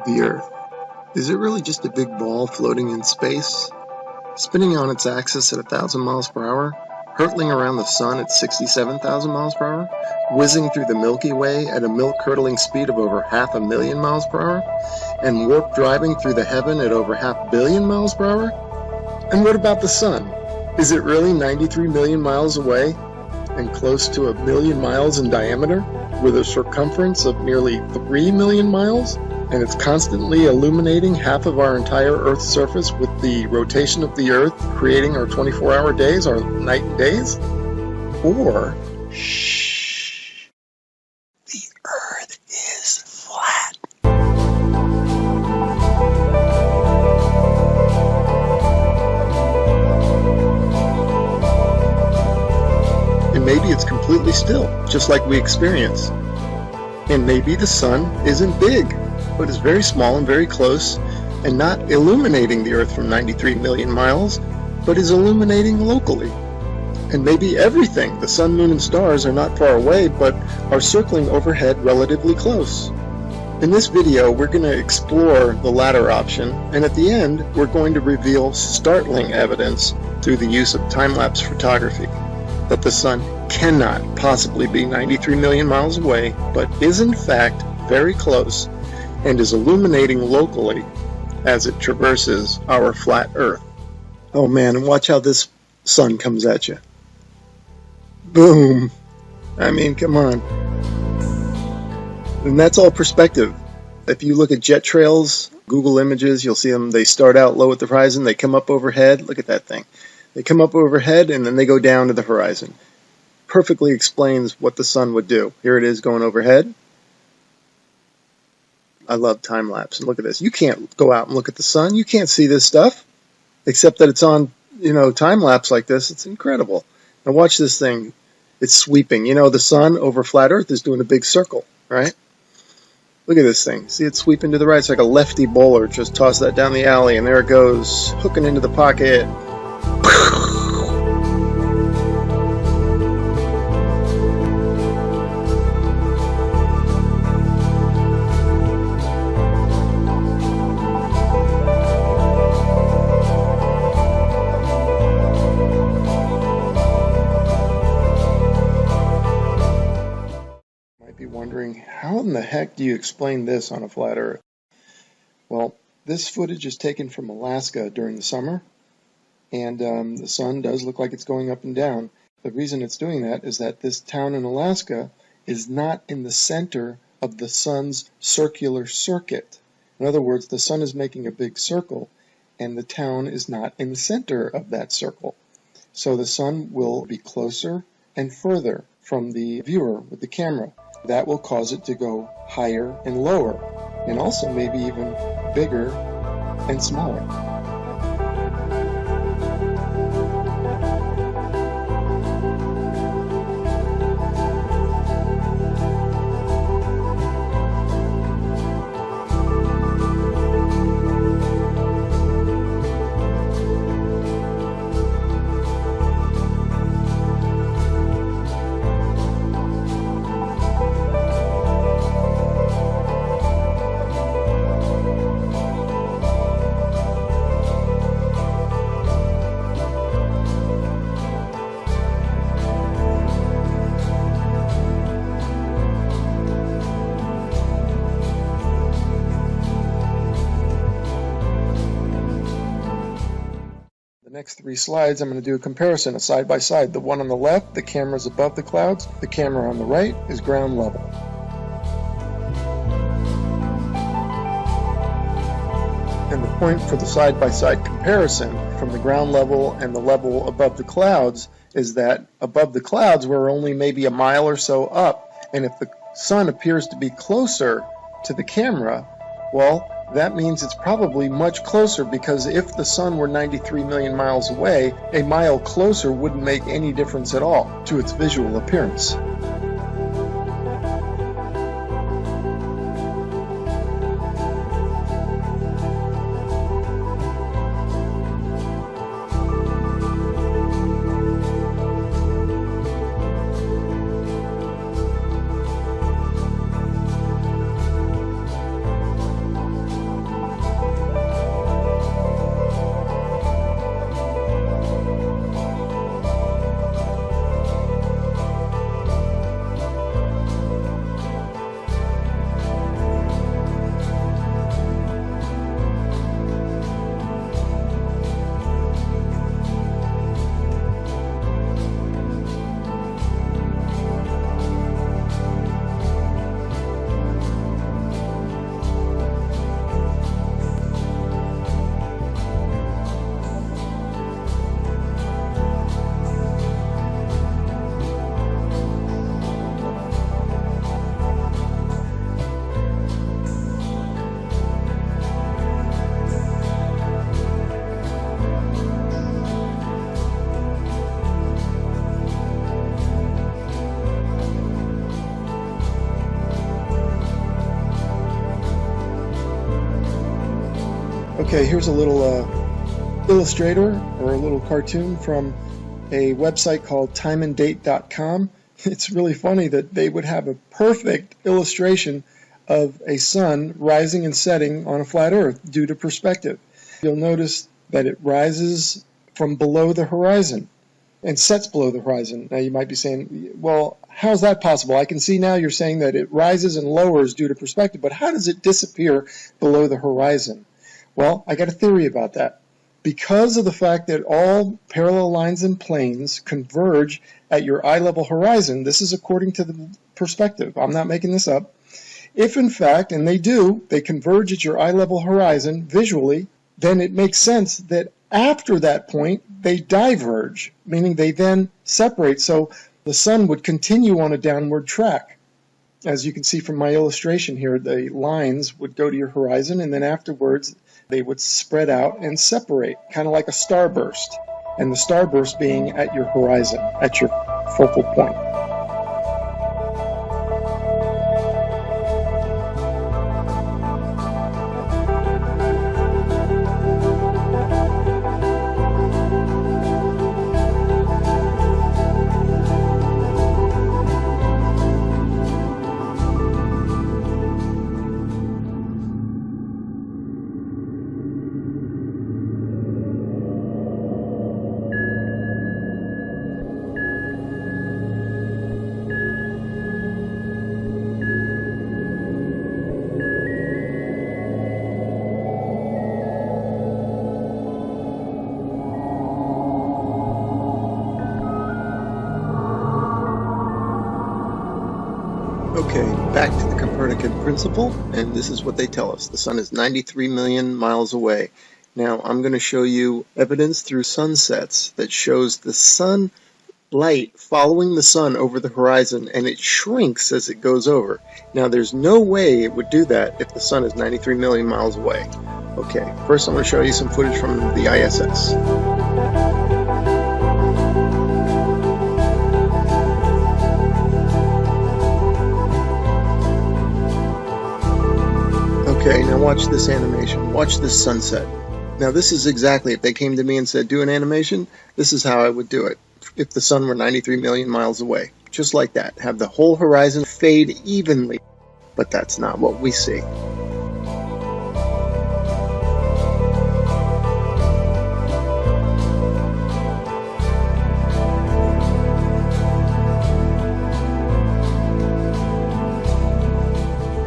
The Earth. Is it really just a big ball floating in space? Spinning on its axis at 1,000 miles per hour? Hurtling around the sun at 67,000 miles per hour? Whizzing through the Milky Way at a milk-curdling speed of over 500,000 miles per hour? And warp driving through the heaven at over 500 million miles per hour? And what about the sun? Is it really 93 million miles away and close to 1 million miles in diameter, with a circumference of nearly 3 million miles? And it's constantly illuminating half of our entire Earth's surface with the rotation of the Earth, creating our 24-hour days, our night and days? Or, shh, the Earth is flat. And maybe it's completely still, just like we experience. And maybe the sun isn't big, but is very small and very close, and not illuminating the Earth from 93 million miles, but is illuminating locally. And maybe everything, the sun, moon, and stars, are not far away, but are circling overhead relatively close. In this video, we're going to explore the latter option, and at the end, we're going to reveal startling evidence through the use of time-lapse photography that the sun cannot possibly be 93 million miles away, but is in fact very close, and is illuminating locally as it traverses our flat Earth. Oh man, and watch how this sun comes at you. Boom! I mean, come on. And that's all perspective. If you look at jet trails, Google Images, you'll see them, they start out low at the horizon, they come up overhead. Look at that thing. They come up overhead and then they go down to the horizon. Perfectly explains what the sun would do. Here it is going overhead. I love time-lapse. And look at this. You can't go out and look at the sun. You can't see this stuff, except that it's on, time-lapse like this. It's incredible. Now watch this thing. It's sweeping. The sun over flat Earth is doing a big circle, right? Look at this thing. See it sweeping to the right? It's like a lefty bowler. Just toss that down the alley, and there it goes, hooking into the pocket. Wondering, how in the heck do you explain this on a flat Earth? Well, this footage is taken from Alaska during the summer, and the sun does look like it's going up and down. The reason it's doing that is that this town in Alaska is not in the center of the sun's circular circuit. In other words, the sun is making a big circle, and the town is not in the center of that circle. So the sun will be closer and further from the viewer with the camera. That will cause it to go higher and lower, and also maybe even bigger and smaller. Next 3 slides, I'm going to do a comparison, a side-by-side. The one on the left, the camera is above the clouds. The camera on the right is ground level. And the point for the side-by-side comparison from the ground level and the level above the clouds is that above the clouds we're only maybe a mile or so up, and if the sun appears to be closer to the camera, well, that means it's probably much closer, because if the sun were 93 million miles away, a mile closer wouldn't make any difference at all to its visual appearance. Okay, here's a little illustrator or a little cartoon from a website called timeanddate.com. It's really funny that they would have a perfect illustration of a sun rising and setting on a flat earth due to perspective. You'll notice that it rises from below the horizon and sets below the horizon. Now you might be saying, well, how's that possible? I can see now you're saying that it rises and lowers due to perspective, but how does it disappear below the horizon? Well, I got a theory about that. Because of the fact that all parallel lines and planes converge at your eye-level horizon, this is according to the perspective, I'm not making this up, if in fact, and they do, they converge at your eye-level horizon visually, then it makes sense that after that point, they diverge, meaning they then separate, so the sun would continue on a downward track. As you can see from my illustration here, the lines would go to your horizon, and then afterwards, they would spread out and separate, kind of like a starburst, and the starburst being at your horizon, at your focal point. Okay, back to the Copernican principle, and this is what they tell us. The sun is 93 million miles away. Now, I'm going to show you evidence through sunsets that shows the sun light following the sun over the horizon, and it shrinks as it goes over. Now, there's no way it would do that if the sun is 93 million miles away. Okay, first I'm going to show you some footage from the ISS. Okay, now watch this animation. Watch this sunset. Now this is exactly, if they came to me and said, do an animation, this is how I would do it. If the sun were 93 million miles away. Just like that. Have the whole horizon fade evenly. But that's not what we see.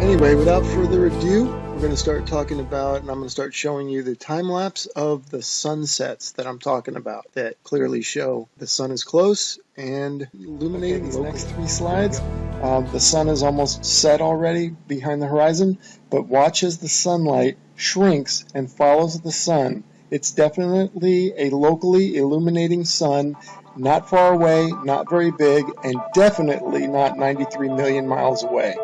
Anyway, without further ado, we're going to start talking about, and I'm going to start showing you the time lapse of the sunsets that I'm talking about that clearly show the sun is close and illuminating. These next three slides, the sun is almost set already behind the horizon, but watch as the sunlight shrinks and follows the sun. It's definitely a locally illuminating sun, not far away, not very big, and definitely not 93 million miles away.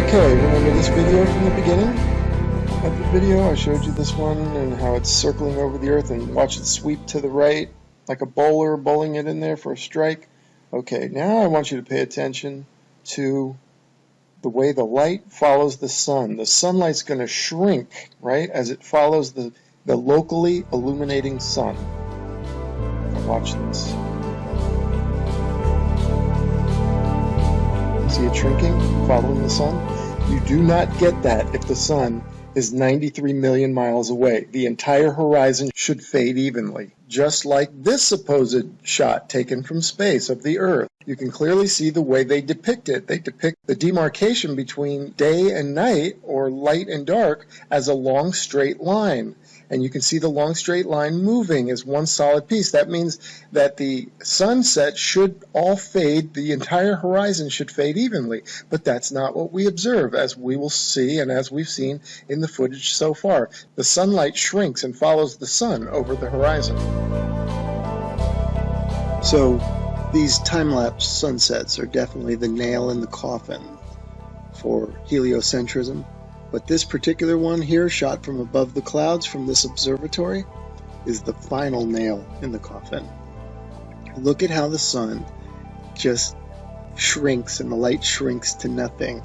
Okay, remember this video from the beginning of the video? I showed you this one and how it's circling over the earth, and watch it sweep to the right like a bowler bowling it in there for a strike. Okay, now I want you to pay attention to the way the light follows the sun. The sunlight's going to shrink, right, as it follows the locally illuminating sun. Now watch this. See it shrinking, following the sun? You do not get that if the sun is 93 million miles away. The entire horizon should fade evenly. just like this supposed shot taken from space of the Earth. You can clearly see the way they depict it. They depict the demarcation between day and night, or light and dark, as a long straight line. And you can see the long straight line moving as one solid piece. That means that the sunset should all fade, the entire horizon should fade evenly. But that's not what we observe, as we will see and as we've seen in the footage so far. The sunlight shrinks and follows the sun over the horizon. So these time-lapse sunsets are definitely the nail in the coffin for heliocentrism. But this particular one here, shot from above the clouds from this observatory, is the final nail in the coffin. Look at how the sun just shrinks and the light shrinks to nothing.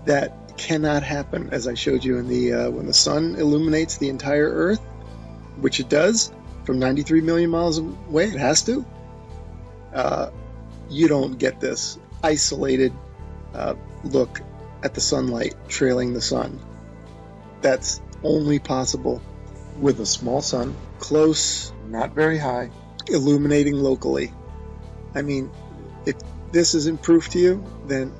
That cannot happen, as I showed you in the when the sun illuminates the entire Earth, which it does from 93 million miles away. It has to. You don't get this isolated look at the sunlight trailing the sun. That's only possible with a small sun, close, not very high, illuminating locally. I mean, if this isn't proof to you, then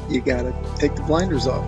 you gotta take the blinders off.